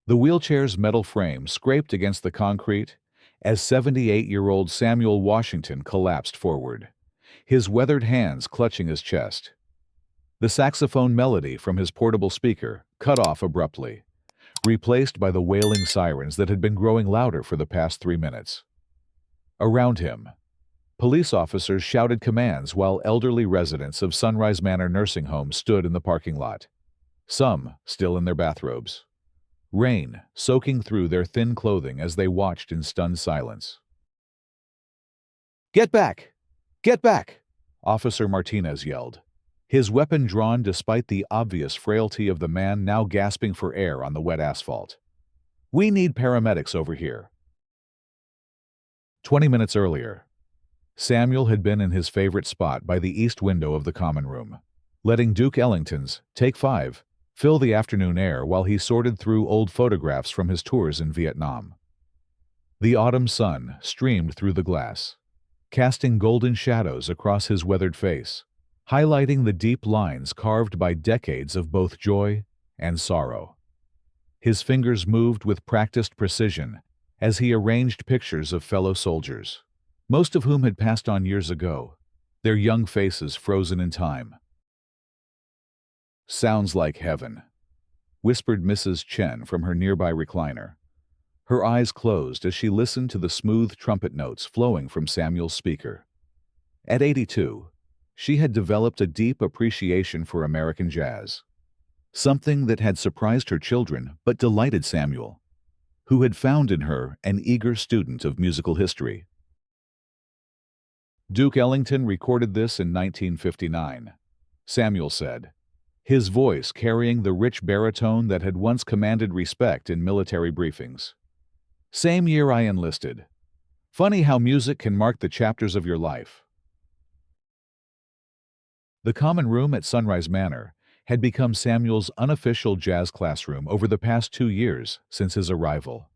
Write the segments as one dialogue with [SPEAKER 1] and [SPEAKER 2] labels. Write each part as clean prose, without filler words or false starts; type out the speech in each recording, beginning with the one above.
[SPEAKER 1] The wheelchair's metal frame scraped against the concrete as 78-year-old Samuel Washington collapsed forward, his weathered hands clutching his chest. The saxophone melody from his portable speaker cut off abruptly, replaced by the wailing sirens that had been growing louder for the past 3 minutes. Around him, police officers shouted commands while elderly residents of Sunrise Manor nursing home stood in the parking lot, some still in their bathrobes, rain soaking through their thin clothing as they watched in stunned silence. "Get back! Get back!" Officer Martinez yelled, his weapon drawn despite the obvious frailty of the man now gasping for air on the wet asphalt. "We need paramedics over here." 20 minutes earlier, Samuel had been in his favorite spot by the east window of the common room, letting Duke Ellington's Take 5 fill the afternoon air while he sorted through old photographs from his tours in Vietnam. The autumn sun streamed through the glass, casting golden shadows across his weathered face, highlighting the deep lines carved by decades of both joy and sorrow. His fingers moved with practiced precision as he arranged pictures of fellow soldiers, most of whom had passed on years ago, their young faces frozen in time. "Sounds like heaven," whispered Mrs. Chen from her nearby recliner, her eyes closed as she listened to the smooth trumpet notes flowing from Samuel's speaker. At 82, she had developed a deep appreciation for American jazz, something that had surprised her children but delighted Samuel, who had found in her an eager student of musical history. "Duke Ellington recorded this in 1959, Samuel said, his voice carrying the rich baritone that had once commanded respect in military briefings. "Same year I enlisted. Funny how music can mark the chapters of your life." The common room at Sunrise Manor had become Samuel's unofficial jazz classroom over the past 2 years since his arrival.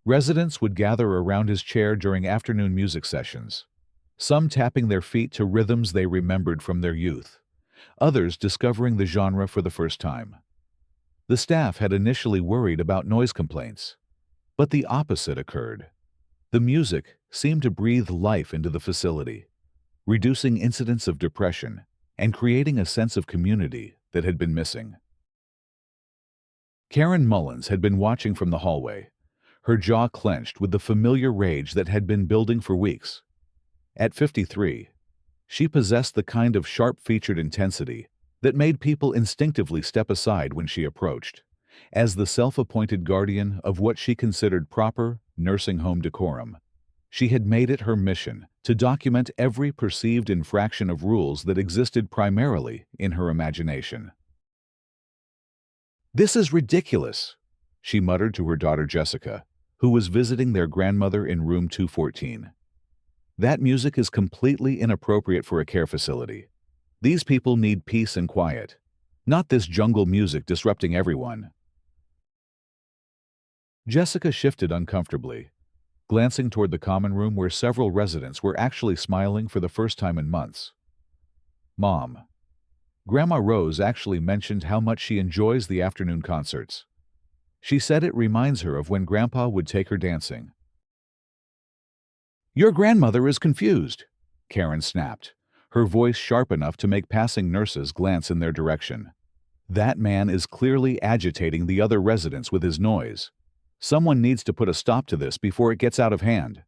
[SPEAKER 1] Residents would gather around his chair during afternoon music sessions, some tapping their feet to rhythms they remembered from their youth, others discovering the genre for the first time. The staff had initially worried about noise complaints, but the opposite occurred. The music seemed to breathe life into the facility, reducing incidents of depression and creating a sense of community that had been missing. Karen Mullins had been watching from the hallway, her jaw clenched with the familiar rage that had been building for weeks. At 53, she possessed the kind of sharp-featured intensity that made people instinctively step aside when she approached, as the self-appointed guardian of what she considered proper nursing home decorum. She had made it her mission to document every perceived infraction of rules that existed primarily in her imagination. "This is ridiculous," she muttered to her daughter Jessica, who was visiting their grandmother in room 214. "That music is completely inappropriate for a care facility. These people need peace and quiet, not this jungle music disrupting everyone." Jessica shifted uncomfortably, glancing toward the common room where several residents were actually smiling for the first time in months. "Mom, Grandma Rose actually mentioned how much she enjoys the afternoon concerts. She said it reminds her of when Grandpa would take her dancing." "Your grandmother is confused," Karen snapped, her voice sharp enough to make passing nurses glance in their direction. "That man is clearly agitating the other residents with his noise. Someone needs to put a stop to this before it gets out of hand."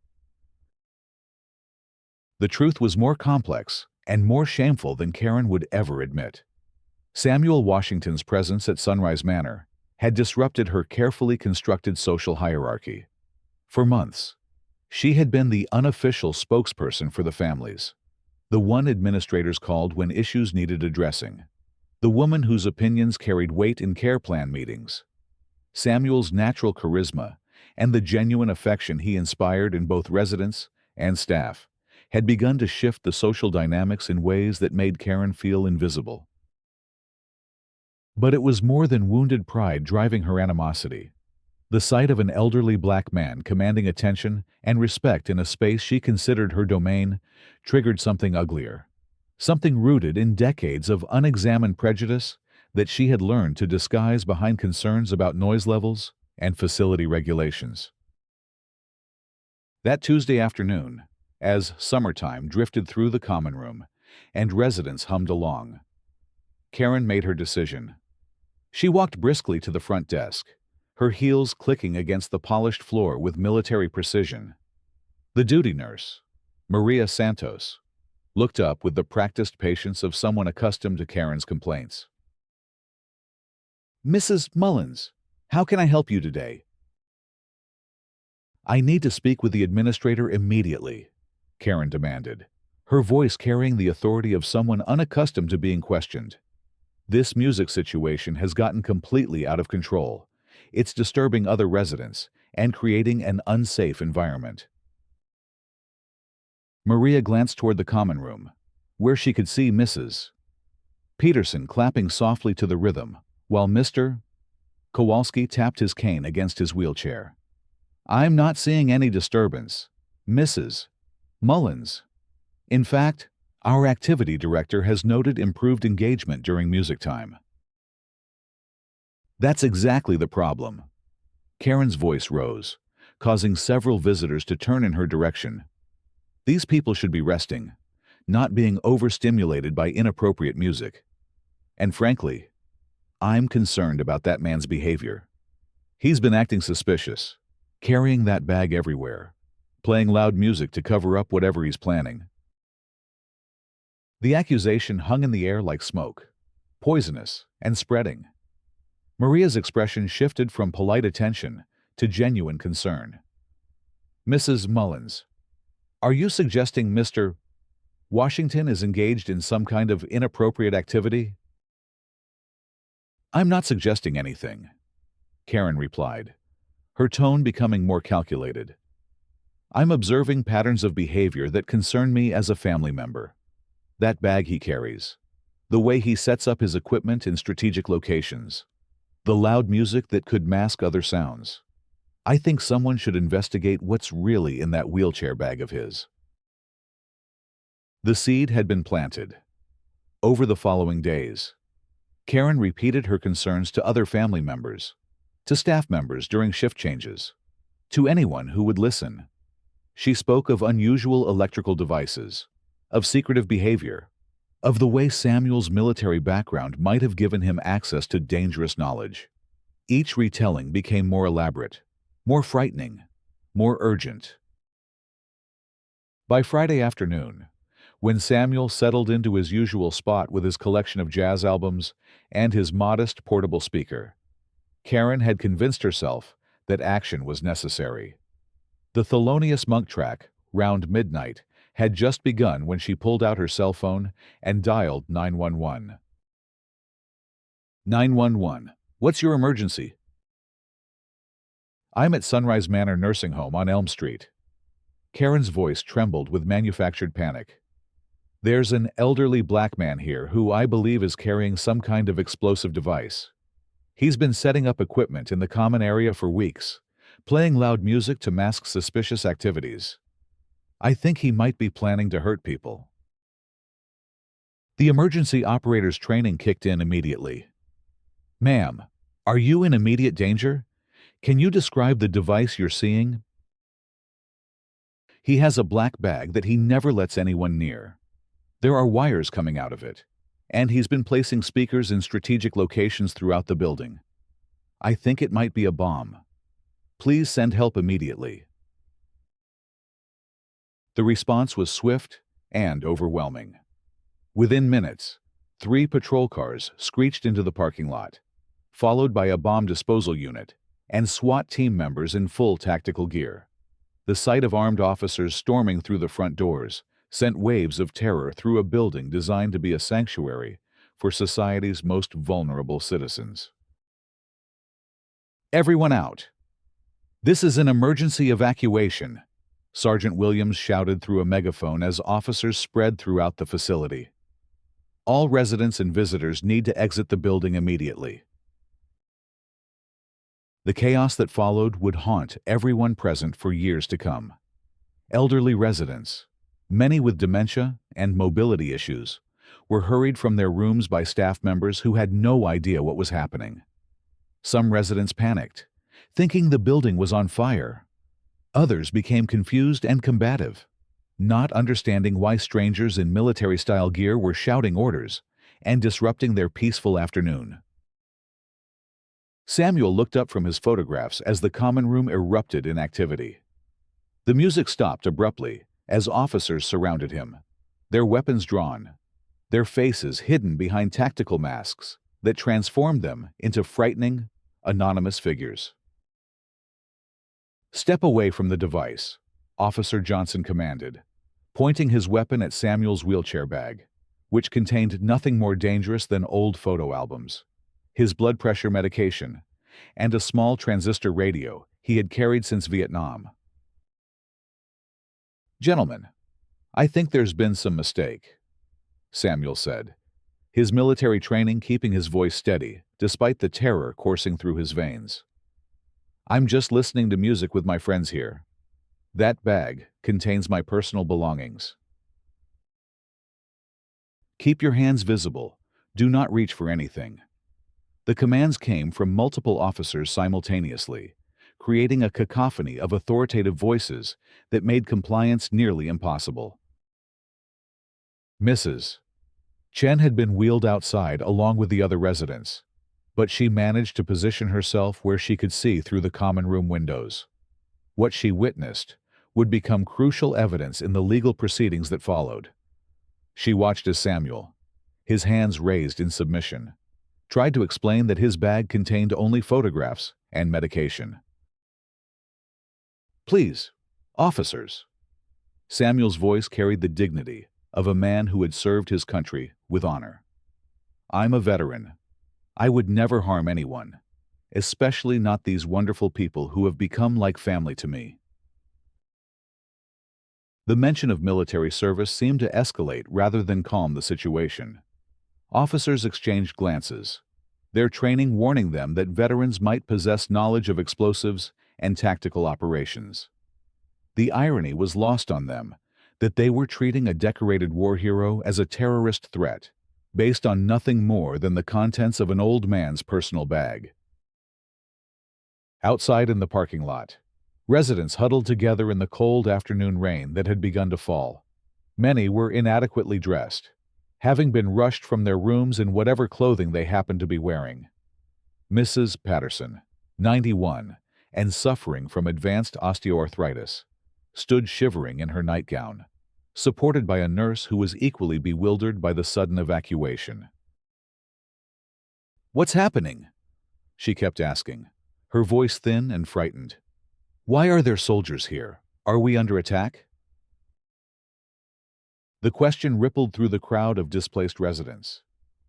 [SPEAKER 1] The truth was more complex and more shameful than Karen would ever admit. Samuel Washington's presence at Sunrise Manor had disrupted her carefully constructed social hierarchy. For months, she had been the unofficial spokesperson for the families, the one administrators called when issues needed addressing, the woman whose opinions carried weight in care plan meetings. Samuel's natural charisma and the genuine affection he inspired in both residents and staff had begun to shift the social dynamics in ways that made Karen feel invisible. But it was more than wounded pride driving her animosity. The sight of an elderly black man commanding attention and respect in a space she considered her domain triggered something uglier, something rooted in decades of unexamined prejudice that she had learned to disguise behind concerns about noise levels and facility regulations. That Tuesday afternoon, as summertime drifted through the common room and residents hummed along, Karen made her decision. She walked briskly to the front desk, her heels clicking against the polished floor with military precision. The duty nurse, Maria Santos, looked up with the practiced patience of someone accustomed to Karen's complaints. "Mrs. Mullins, how can I help you today?" "I need to speak with the administrator immediately," Karen demanded, her voice carrying the authority of someone unaccustomed to being questioned. "This music situation has gotten completely out of control. It's disturbing other residents and creating an unsafe environment." Maria glanced toward the common room, where she could see Mrs. Peterson clapping softly to the rhythm, while Mr. Kowalski tapped his cane against his wheelchair. "I'm not seeing any disturbance, Mrs. Mullins. In fact, our activity director has noted improved engagement during music time." "That's exactly the problem." Karen's voice rose, causing several visitors to turn in her direction. "These people should be resting, not being overstimulated by inappropriate music. And frankly, I'm concerned about that man's behavior. He's been acting suspicious, carrying that bag everywhere, playing loud music to cover up whatever he's planning." The accusation hung in the air like smoke, poisonous and spreading. Maria's expression shifted from polite attention to genuine concern. "Mrs. Mullins, are you suggesting Mr. Washington is engaged in some kind of inappropriate activity?" "I'm not suggesting anything," Karen replied, her tone becoming more calculated. "I'm observing patterns of behavior that concern me as a family member. That bag he carries, the way he sets up his equipment in strategic locations, the loud music that could mask other sounds. I think someone should investigate what's really in that wheelchair bag of his." The seed had been planted. Over the following days, Karen repeated her concerns to other family members, to staff members during shift changes, to anyone who would listen. She spoke of unusual electrical devices, of secretive behavior, of the way Samuel's military background might have given him access to dangerous knowledge. Each retelling became more elaborate, more frightening, more urgent. By Friday afternoon, when Samuel settled into his usual spot with his collection of jazz albums and his modest portable speaker, Karen had convinced herself that action was necessary. The Thelonious Monk track, Round Midnight, had just begun when she pulled out her cell phone and dialed 911. 911, what's your emergency?" "I'm at Sunrise Manor Nursing Home on Elm Street." Karen's voice trembled with manufactured panic. "There's an elderly black man here who I believe is carrying some kind of explosive device. He's been setting up equipment in the common area for weeks, playing loud music to mask suspicious activities. I think he might be planning to hurt people." The emergency operator's training kicked in immediately. "Ma'am, are you in immediate danger? Can you describe the device you're seeing?" "He has a black bag that he never lets anyone near. There are wires coming out of it, and he's been placing speakers in strategic locations throughout the building. I think it might be a bomb. Please send help immediately." The response was swift and overwhelming. Within minutes, 3 patrol cars screeched into the parking lot, followed by a bomb disposal unit and SWAT team members in full tactical gear. The sight of armed officers storming through the front doors sent waves of terror through a building designed to be a sanctuary for society's most vulnerable citizens. "Everyone out! This is an emergency evacuation," Sergeant Williams shouted through a megaphone as officers spread throughout the facility. "All residents and visitors need to exit the building immediately." The chaos that followed would haunt everyone present for years to come. Elderly residents, many with dementia and mobility issues, were hurried from their rooms by staff members who had no idea what was happening. Some residents panicked, thinking the building was on fire. Others became confused and combative, not understanding why strangers in military-style gear were shouting orders and disrupting their peaceful afternoon. Samuel looked up from his photographs as the common room erupted in activity. The music stopped abruptly as officers surrounded him, their weapons drawn, their faces hidden behind tactical masks that transformed them into frightening, anonymous figures. "Step away from the device," Officer Johnson commanded, pointing his weapon at Samuel's wheelchair bag, which contained nothing more dangerous than old photo albums, his blood pressure medication, and a small transistor radio he had carried since Vietnam. "Gentlemen, I think there's been some mistake," Samuel said, his military training keeping his voice steady despite the terror coursing through his veins. "I'm just listening to music with my friends here. That bag contains my personal belongings. Keep your hands visible. Do not reach for anything." The commands came from multiple officers simultaneously, creating a cacophony of authoritative voices that made compliance nearly impossible. Mrs. Chen had been wheeled outside along with the other residents, but she managed to position herself where she could see through the common room windows. What she witnessed would become crucial evidence in the legal proceedings that followed. She watched as Samuel, his hands raised in submission, tried to explain that his bag contained only photographs and medication. "Please, officers." Samuel's voice carried the dignity of a man who had served his country with honor. "I'm a veteran. I would never harm anyone, especially not these wonderful people who have become like family to me." The mention of military service seemed to escalate rather than calm the situation. Officers exchanged glances, their training warning them that veterans might possess knowledge of explosives and tactical operations. The irony was lost on them that they were treating a decorated war hero as a terrorist threat, based on nothing more than the contents of an old man's personal bag. Outside in the parking lot, residents huddled together in the cold afternoon rain that had begun to fall. Many were inadequately dressed, having been rushed from their rooms in whatever clothing they happened to be wearing. Mrs. Patterson, 91, and suffering from advanced osteoarthritis, stood shivering in her nightgown, supported by a nurse who was equally bewildered by the sudden evacuation. "What's happening?" she kept asking, her voice thin and frightened. "Why are there soldiers here? Are we under attack?" The question rippled through the crowd of displaced residents,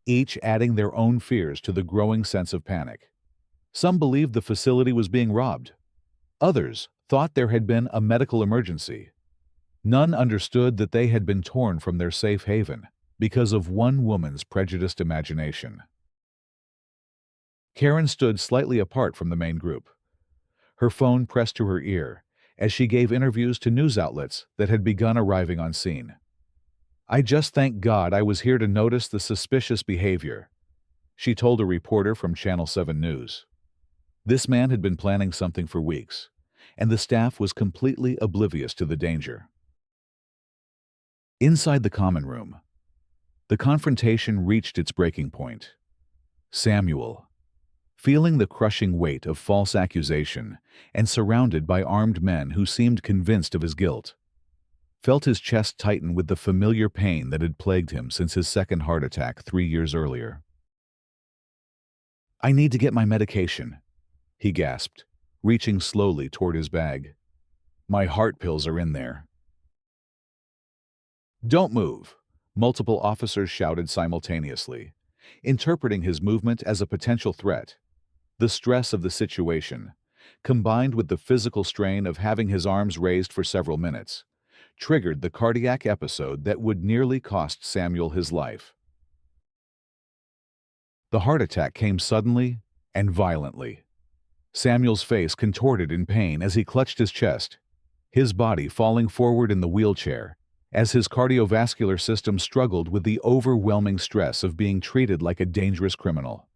[SPEAKER 1] each adding their own fears to the growing sense of panic. Some believed the facility was being robbed. Others thought there had been a medical emergency. None understood that they had been torn from their safe haven because of one woman's prejudiced imagination. Karen stood slightly apart from the main group, her phone pressed to her ear as she gave interviews to news outlets that had begun arriving on scene. "I just thank God I was here to notice the suspicious behavior," she told a reporter from Channel 7 News. This man had been planning something for weeks, and the staff was completely oblivious to the danger. Inside the common room, the confrontation reached its breaking point. Samuel, feeling the crushing weight of false accusation and surrounded by armed men who seemed convinced of his guilt, felt his chest tighten with the familiar pain that had plagued him since his second heart attack 3 years earlier. "I need to get my medication," he gasped, reaching slowly toward his bag. "My heart pills are in there." "Don't move," multiple officers shouted simultaneously, interpreting his movement as a potential threat. The stress of the situation, combined with the physical strain of having his arms raised for several minutes, triggered the cardiac episode that would nearly cost Samuel his life. The heart attack came suddenly and violently. Samuel's face contorted in pain as he clutched his chest, his body falling forward in the wheelchair as his cardiovascular system struggled with the overwhelming stress of being treated like a dangerous criminal.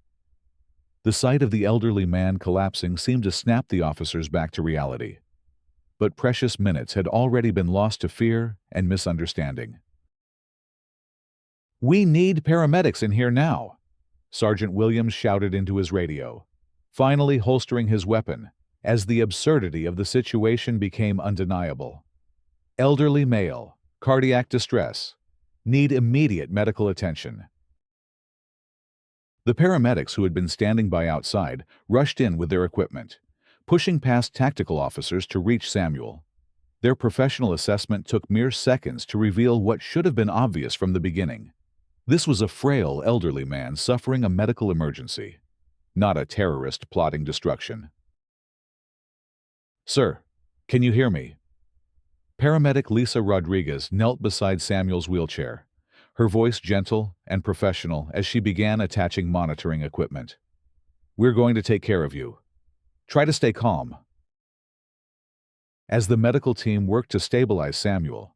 [SPEAKER 1] The sight of the elderly man collapsing seemed to snap the officers back to reality. But precious minutes had already been lost to fear and misunderstanding. "We need paramedics in here now," Sergeant Williams shouted into his radio, finally holstering his weapon, as the absurdity of the situation became undeniable. "Elderly male, cardiac distress, need immediate medical attention." The paramedics who had been standing by outside rushed in with their equipment, pushing past tactical officers to reach Samuel. Their professional assessment took mere seconds to reveal what should have been obvious from the beginning. This was a frail, elderly man suffering a medical emergency, not a terrorist plotting destruction. "Sir, can you hear me?" Paramedic Lisa Rodriguez knelt beside Samuel's wheelchair, her voice gentle and professional as she began attaching monitoring equipment. "We're going to take care of you. Try to stay calm." As the medical team worked to stabilize Samuel,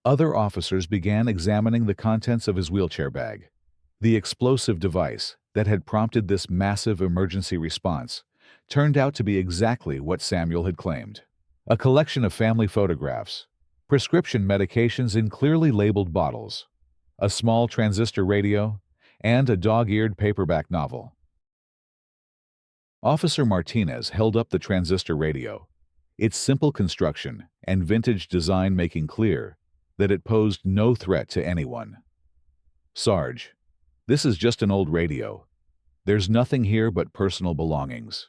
[SPEAKER 1] other officers began examining the contents of his wheelchair bag. The explosive device that had prompted this massive emergency response turned out to be exactly what Samuel had claimed: a collection of family photographs, prescription medications in clearly labeled bottles, a small transistor radio, and a dog-eared paperback novel. Officer Martinez held up the transistor radio, its simple construction and vintage design making clear that it posed no threat to anyone. "Sarge, this is just an old radio. There's nothing here but personal belongings."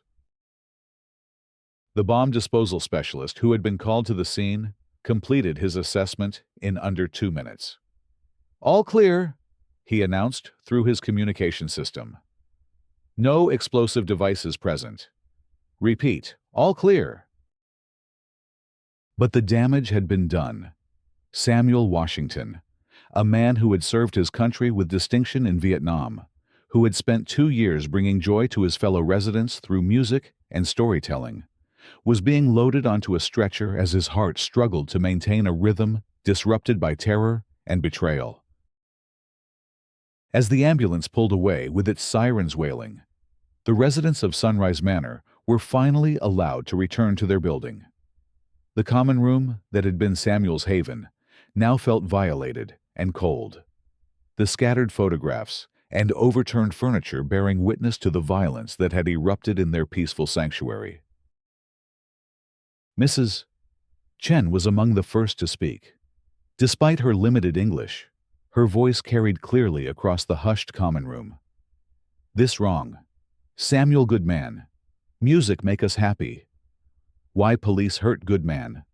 [SPEAKER 1] The bomb disposal specialist who had been called to the scene completed his assessment in under 2 minutes. "All clear," he announced through his communication system. "No explosive devices present. Repeat, all clear." But the damage had been done. Samuel Washington, a man who had served his country with distinction in Vietnam, who had spent 2 years bringing joy to his fellow residents through music and storytelling, was being loaded onto a stretcher as his heart struggled to maintain a rhythm disrupted by terror and betrayal. As the ambulance pulled away with its sirens wailing, the residents of Sunrise Manor were finally allowed to return to their building. The common room that had been Samuel's haven now felt violated and cold. The scattered photographs and overturned furniture bearing witness to the violence that had erupted in their peaceful sanctuary. Mrs. Chen was among the first to speak. Despite her limited English, her voice carried clearly across the hushed common room. "This wrong. Samuel good man. Music make us happy. Why police hurt good man?"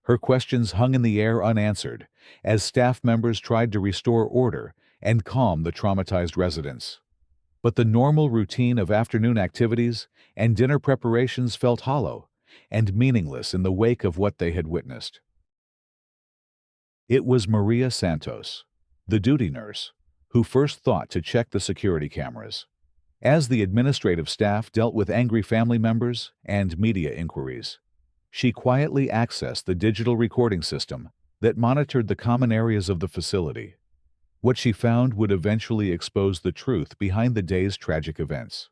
[SPEAKER 1] Her questions hung in the air unanswered as staff members tried to restore order and calm the traumatized residents. But the normal routine of afternoon activities and dinner preparations felt hollow and meaningless in the wake of what they had witnessed. It was Maria Santos, the duty nurse, who first thought to check the security cameras. As the administrative staff dealt with angry family members and media inquiries, she quietly accessed the digital recording system that monitored the common areas of the facility. What she found would eventually expose the truth behind the day's tragic events.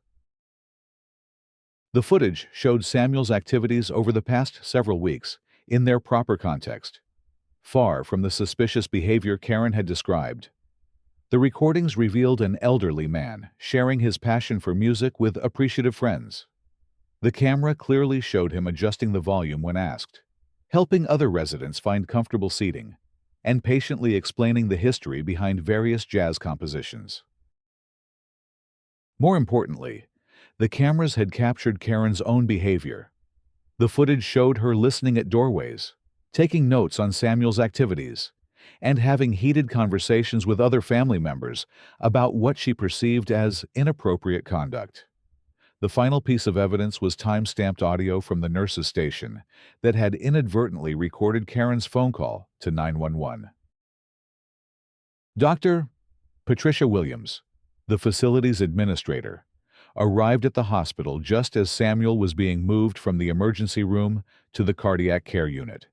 [SPEAKER 1] The footage showed Samuel's activities over the past several weeks in their proper context, far from the suspicious behavior Karen had described. The recordings revealed an elderly man sharing his passion for music with appreciative friends. The camera clearly showed him adjusting the volume when asked, helping other residents find comfortable seating, and patiently explaining the history behind various jazz compositions. More importantly, the cameras had captured Karen's own behavior. The footage showed her listening at doorways, taking notes on Samuel's activities, and having heated conversations with other family members about what she perceived as inappropriate conduct. The final piece of evidence was time-stamped audio from the nurse's station that had inadvertently recorded Karen's phone call to 911. Dr. Patricia Williams, the facility's administrator, arrived at the hospital just as Samuel was being moved from the emergency room to the cardiac care unit.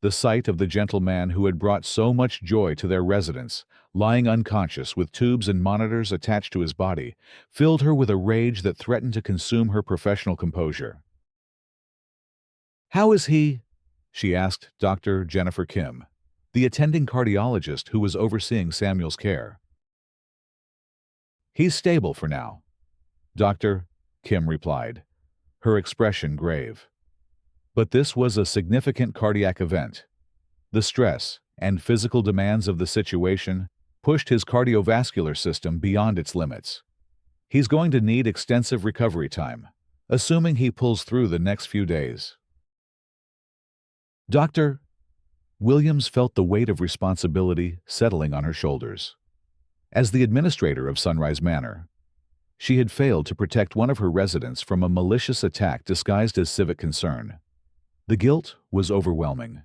[SPEAKER 1] The sight of the gentleman who had brought so much joy to their residence, lying unconscious with tubes and monitors attached to his body, filled her with a rage that threatened to consume her professional composure. "How is he?" she asked Dr. Jennifer Kim, the attending cardiologist who was overseeing Samuel's care. "He's stable for now," Dr. Kim replied, her expression grave. But this was a significant cardiac event. The stress and physical demands of the situation pushed his cardiovascular system beyond its limits. He's going to need extensive recovery time, assuming he pulls through the next few days. Dr. Williams felt the weight of responsibility settling on her shoulders. As the administrator of Sunrise Manor, she had failed to protect one of her residents from a malicious attack disguised as civic concern. The guilt was overwhelming,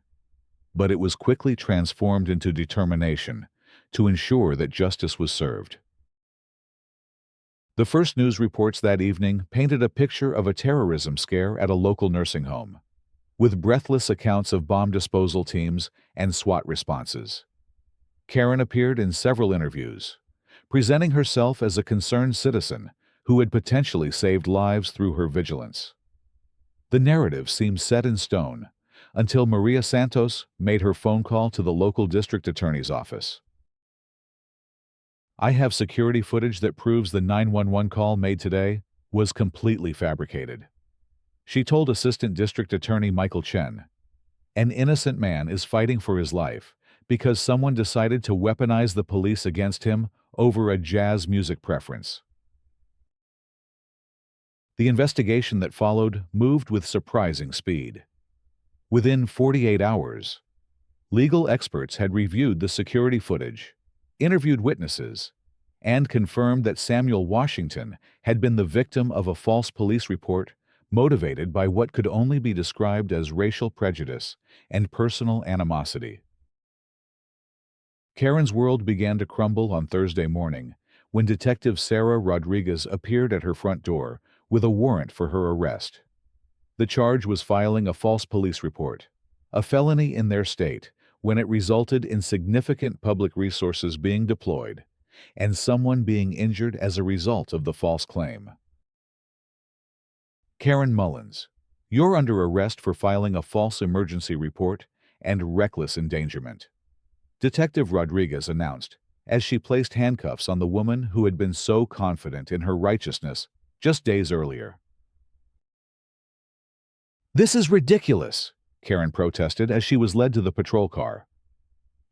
[SPEAKER 1] but it was quickly transformed into determination to ensure that justice was served. The first news reports that evening painted a picture of a terrorism scare at a local nursing home, with breathless accounts of bomb disposal teams and SWAT responses. Karen appeared in several interviews, presenting herself as a concerned citizen who had potentially saved lives through her vigilance. The narrative seemed set in stone until Maria Santos made her phone call to the local district attorney's office. "I have security footage that proves the 911 call made today was completely fabricated," she told Assistant District Attorney Michael Chen. "An innocent man is fighting for his life because someone decided to weaponize the police against him over a jazz music preference." The investigation that followed moved with surprising speed. Within 48 hours, legal experts had reviewed the security footage, interviewed witnesses, and confirmed that Samuel Washington had been the victim of a false police report motivated by what could only be described as racial prejudice and personal animosity. Karen's world began to crumble on Thursday morning when Detective Sarah Rodriguez appeared at her front door with a warrant for her arrest. The charge was filing a false police report, a felony in their state, when it resulted in significant public resources being deployed and someone being injured as a result of the false claim. Karen Mullins, you're under arrest for filing a false emergency report and reckless endangerment, Detective Rodriguez announced as she placed handcuffs on the woman who had been so confident in her righteousness just days earlier. "This is ridiculous," Karen protested as she was led to the patrol car.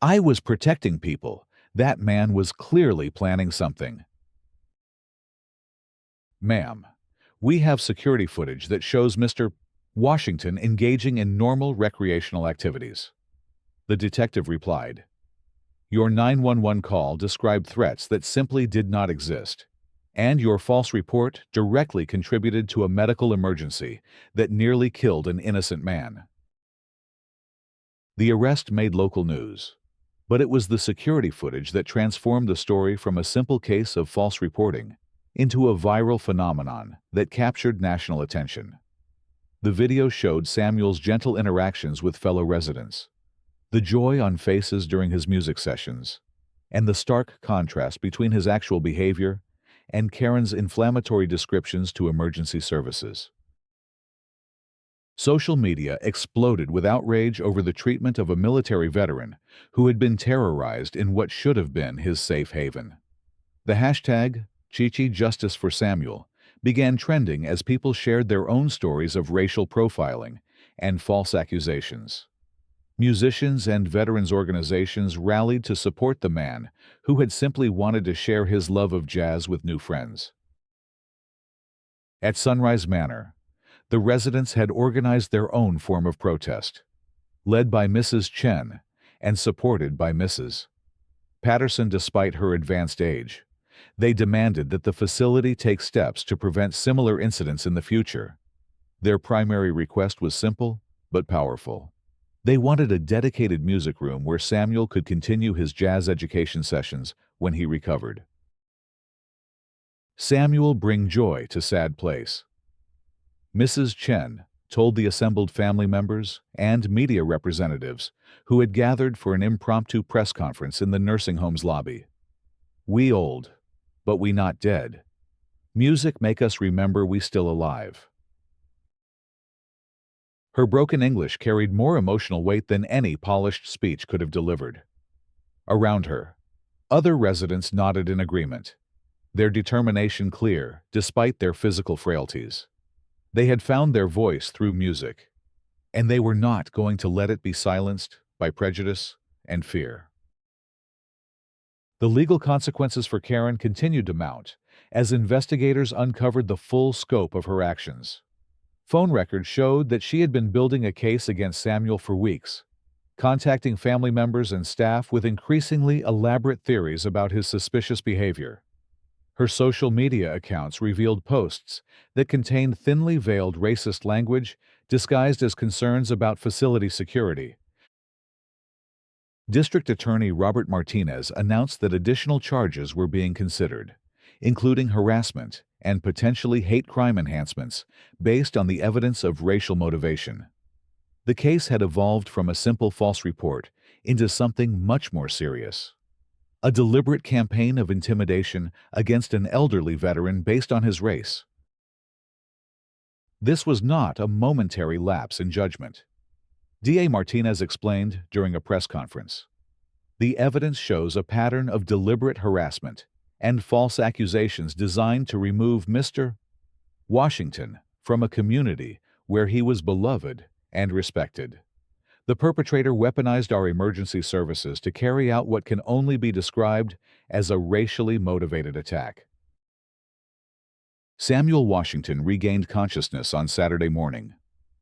[SPEAKER 1] "I was protecting people. That man was clearly planning something." "Ma'am, we have security footage that shows Mr. Washington engaging in normal recreational activities," the detective replied. "Your 911 call described threats that simply did not exist, and your false report directly contributed to a medical emergency that nearly killed an innocent man." The arrest made local news, but it was the security footage that transformed the story from a simple case of false reporting into a viral phenomenon that captured national attention. The video showed Samuel's gentle interactions with fellow residents, the joy on faces during his music sessions, and the stark contrast between his actual behavior and Karen's inflammatory descriptions to emergency services. Social media exploded with outrage over the treatment of a military veteran who had been terrorized in what should have been his safe haven. The hashtag #Justice for Samuel began trending as people shared their own stories of racial profiling and false accusations. Musicians and veterans organizations rallied to support the man who had simply wanted to share his love of jazz with new friends. At Sunrise Manor, the residents had organized their own form of protest, led by Mrs. Chen and supported by Mrs. Patterson despite her advanced age. They demanded that the facility take steps to prevent similar incidents in the future. Their primary request was simple but powerful. They wanted a dedicated music room where Samuel could continue his jazz education sessions when he recovered. Samuel bring joy to sad place. Mrs. Chen told the assembled family members and media representatives who had gathered for an impromptu press conference in the nursing home's lobby. "We old, but we not dead. Music make us remember we still alive." Her broken English carried more emotional weight than any polished speech could have delivered. Around her, other residents nodded in agreement, their determination clear despite their physical frailties. They had found their voice through music, and they were not going to let it be silenced by prejudice and fear. The legal consequences for Karen continued to mount as investigators uncovered the full scope of her actions. Phone records showed that she had been building a case against Samuel for weeks, contacting family members and staff with increasingly elaborate theories about his suspicious behavior. Her social media accounts revealed posts that contained thinly veiled racist language disguised as concerns about facility security. District Attorney Robert Martinez announced that additional charges were being considered, including harassment and potentially hate crime enhancements based on the evidence of racial motivation. The case had evolved from a simple false report into something much more serious. A deliberate campaign of intimidation against an elderly veteran based on his race. This was not a momentary lapse in judgment. DA Martinez explained during a press conference. The evidence shows a pattern of deliberate harassment and false accusations designed to remove Mr. Washington from a community where he was beloved and respected. The perpetrator weaponized our emergency services to carry out what can only be described as a racially motivated attack. Samuel Washington regained consciousness on Saturday morning,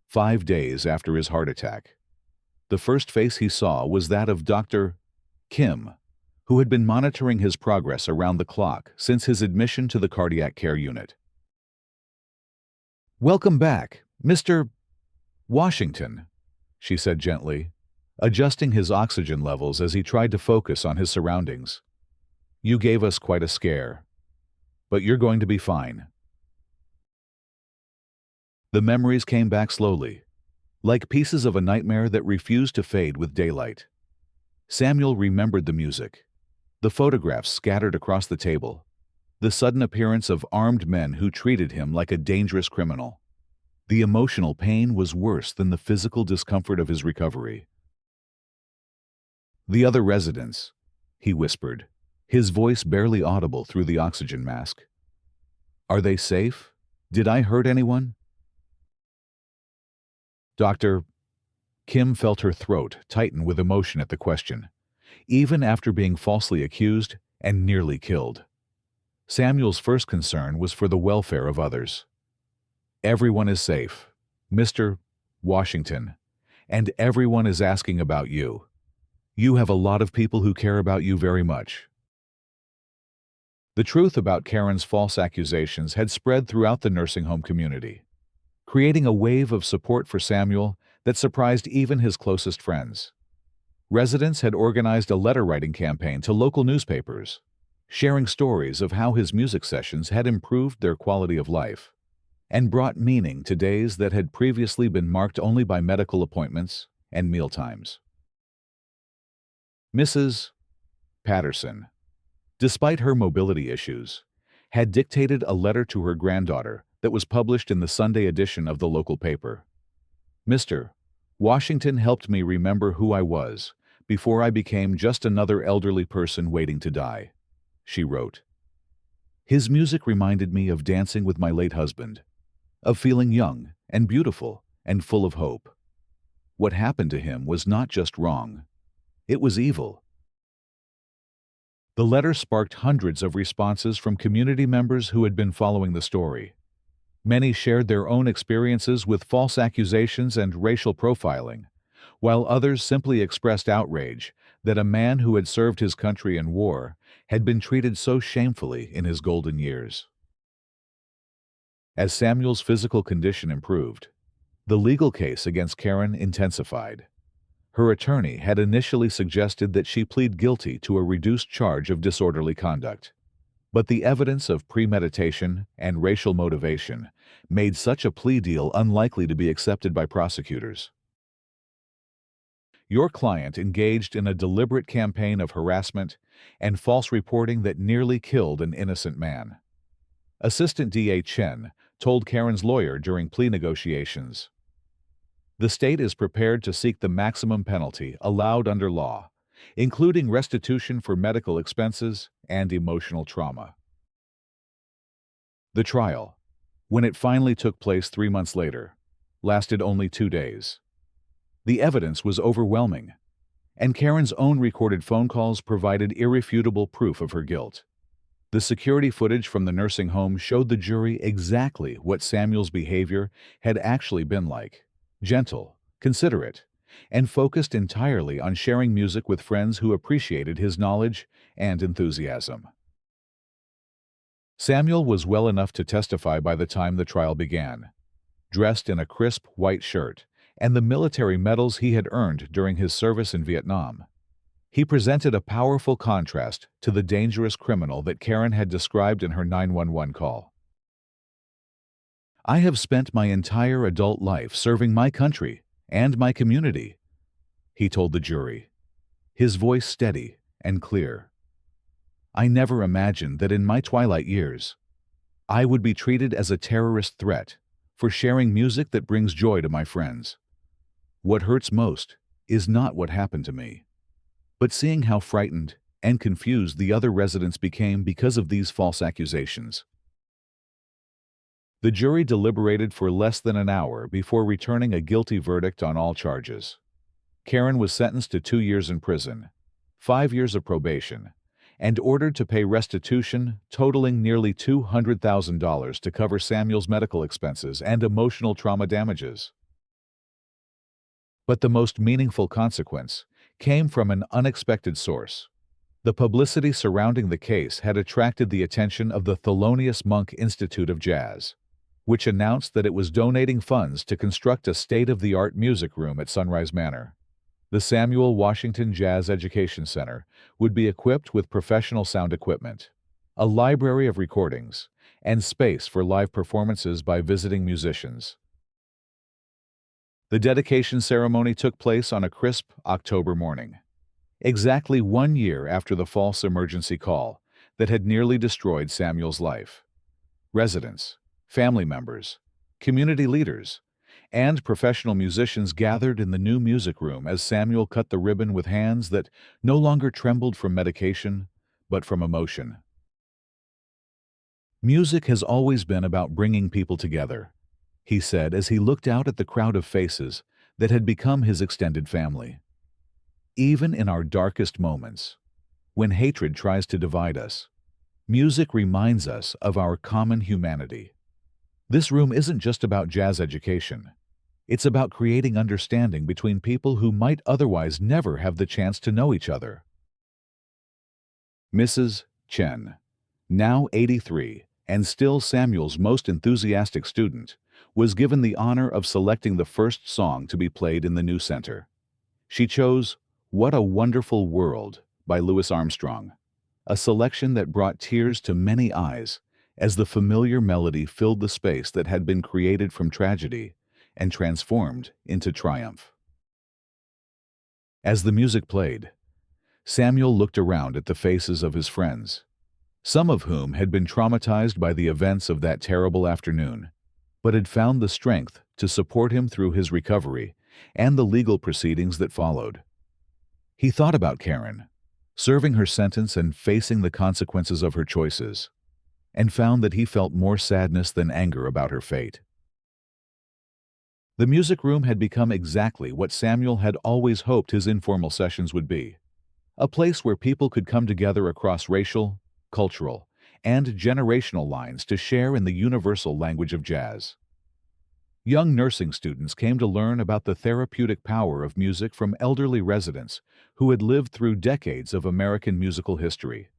[SPEAKER 1] 5 days after his heart attack. The first face he saw was that of Dr. Kim, who had been monitoring his progress around the clock since his admission to the cardiac care unit. "Welcome back, Mr. Washington," she said gently, adjusting his oxygen levels as he tried to focus on his surroundings. "You gave us quite a scare, but you're going to be fine." The memories came back slowly, like pieces of a nightmare that refused to fade with daylight. Samuel remembered the music, the photographs scattered across the table, the sudden appearance of armed men who treated him like a dangerous criminal. The emotional pain was worse than the physical discomfort of his recovery. "The other residents," he whispered, his voice barely audible through the oxygen mask. "Are they safe? Did I hurt anyone?" Dr. Kim felt her throat tighten with emotion at the question, even after being falsely accused and nearly killed. Samuel's first concern was for the welfare of others. "Everyone is safe, Mr. Washington, and everyone is asking about you. You have a lot of people who care about you very much." The truth about Karen's false accusations had spread throughout the nursing home community, creating a wave of support for Samuel that surprised even his closest friends. Residents had organized a letter-writing campaign to local newspapers, sharing stories of how his music sessions had improved their quality of life and brought meaning to days that had previously been marked only by medical appointments and mealtimes. Mrs. Patterson, despite her mobility issues, had dictated a letter to her granddaughter that was published in the Sunday edition of the local paper. "Mr. Washington helped me remember who I was before I became just another elderly person waiting to die," she wrote. "His music reminded me of dancing with my late husband, of feeling young and beautiful and full of hope. What happened to him was not just wrong, it was evil." The letter sparked hundreds of responses from community members who had been following the story. Many shared their own experiences with false accusations and racial profiling, while others simply expressed outrage that a man who had served his country in war had been treated so shamefully in his golden years. As Samuel's physical condition improved, the legal case against Karen intensified. Her attorney had initially suggested that she plead guilty to a reduced charge of disorderly conduct. But the evidence of premeditation and racial motivation made such a plea deal unlikely to be accepted by prosecutors. Your client engaged in a deliberate campaign of harassment and false reporting that nearly killed an innocent man. Assistant DA Chen told Karen's lawyer during plea negotiations. The state is prepared to seek the maximum penalty allowed under law, including restitution for medical expenses and emotional trauma. The trial, when it finally took place 3 months later, lasted only 2 days. The evidence was overwhelming, and Karen's own recorded phone calls provided irrefutable proof of her guilt. The security footage from the nursing home showed the jury exactly what Samuel's behavior had actually been like: gentle, considerate, and focused entirely on sharing music with friends who appreciated his knowledge and enthusiasm. Samuel was well enough to testify by the time the trial began, dressed in a crisp white shirt and the military medals he had earned during his service in Vietnam. He presented a powerful contrast to the dangerous criminal that Karen had described in her 911 call. "I have spent my entire adult life serving my country and my community," he told the jury, his voice steady and clear. "I never imagined that in my twilight years, I would be treated as a terrorist threat for sharing music that brings joy to my friends. What hurts most is not what happened to me, but seeing how frightened and confused the other residents became because of these false accusations." The jury deliberated for less than an hour before returning a guilty verdict on all charges. Karen was sentenced to 2 years in prison, 5 years of probation, and ordered to pay restitution totaling nearly $200,000 to cover Samuel's medical expenses and emotional trauma damages. But the most meaningful consequence came from an unexpected source. The publicity surrounding the case had attracted the attention of the Thelonious Monk Institute of Jazz, which announced that it was donating funds to construct a state-of-the-art music room at Sunrise Manor. The Samuel Washington Jazz Education Center would be equipped with professional sound equipment, a library of recordings, and space for live performances by visiting musicians. The dedication ceremony took place on a crisp October morning, exactly 1 year after the false emergency call that had nearly destroyed Samuel's life. Residents, family members, community leaders, and professional musicians gathered in the new music room as Samuel cut the ribbon with hands that no longer trembled from medication, but from emotion. "Music has always been about bringing people together," he said as he looked out at the crowd of faces that had become his extended family. "Even in our darkest moments, when hatred tries to divide us, music reminds us of our common humanity. This room isn't just about jazz education. It's about creating understanding between people who might otherwise never have the chance to know each other." Mrs. Chen, now 83 and still Samuel's most enthusiastic student, was given the honor of selecting the first song to be played in the new center. She chose "What a Wonderful World" by Louis Armstrong, a selection that brought tears to many eyes as the familiar melody filled the space that had been created from tragedy and transformed into triumph. As the music played, Samuel looked around at the faces of his friends, some of whom had been traumatized by the events of that terrible afternoon, but had found the strength to support him through his recovery and the legal proceedings that followed. He thought about Karen, serving her sentence and facing the consequences of her choices, and found that he felt more sadness than anger about her fate. The music room had become exactly what Samuel had always hoped his informal sessions would be: a place where people could come together across racial, cultural, and generational lines to share in the universal language of jazz. Young nursing students came to learn about the therapeutic power of music from elderly residents who had lived through decades of American musical history.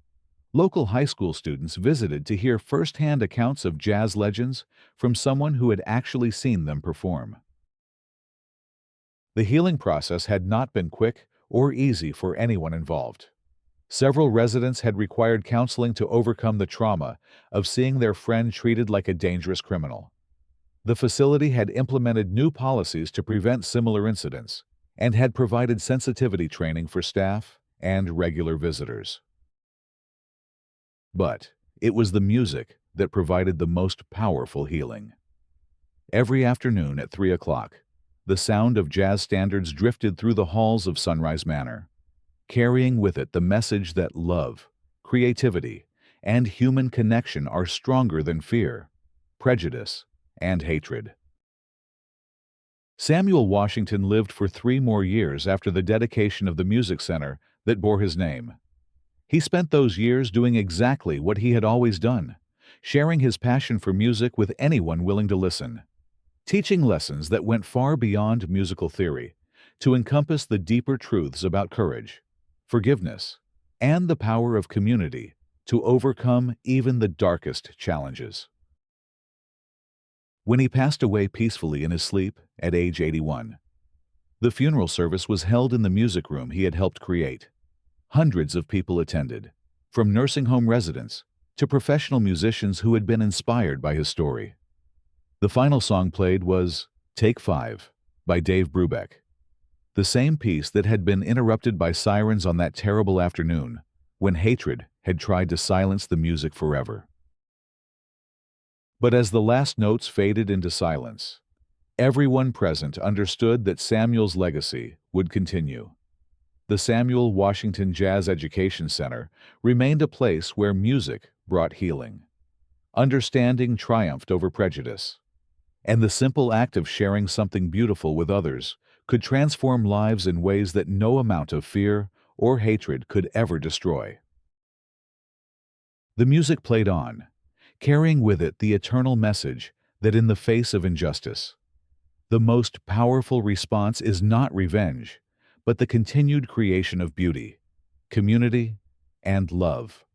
[SPEAKER 1] Local high school students visited to hear first-hand accounts of jazz legends from someone who had actually seen them perform. The healing process had not been quick or easy for anyone involved. Several residents had required counseling to overcome the trauma of seeing their friend treated like a dangerous criminal. The facility had implemented new policies to prevent similar incidents and had provided sensitivity training for staff and regular visitors. But it was the music that provided the most powerful healing. Every afternoon at 3 o'clock, the sound of jazz standards drifted through the halls of Sunrise Manor, carrying with it the message that love, creativity, and human connection are stronger than fear, prejudice, and hatred. Samuel Washington lived for 3 more years after the dedication of the music center that bore his name. He spent those years doing exactly what he had always done, sharing his passion for music with anyone willing to listen, teaching lessons that went far beyond musical theory to encompass the deeper truths about courage, forgiveness, and the power of community to overcome even the darkest challenges. When he passed away peacefully in his sleep at age 81, the funeral service was held in the music room he had helped create. Hundreds of people attended, from nursing home residents to professional musicians who had been inspired by his story. The final song played was Take 5 by Dave Brubeck, the same piece that had been interrupted by sirens on that terrible afternoon when hatred had tried to silence the music forever. But as the last notes faded into silence, everyone present understood that Samuel's legacy would continue. The Samuel Washington Jazz Education Center remained a place where music brought healing. Understanding triumphed over prejudice, and the simple act of sharing something beautiful with others could transform lives in ways that no amount of fear or hatred could ever destroy. The music played on, carrying with it the eternal message that in the face of injustice, the most powerful response is not revenge, but the continued creation of beauty, community, and love.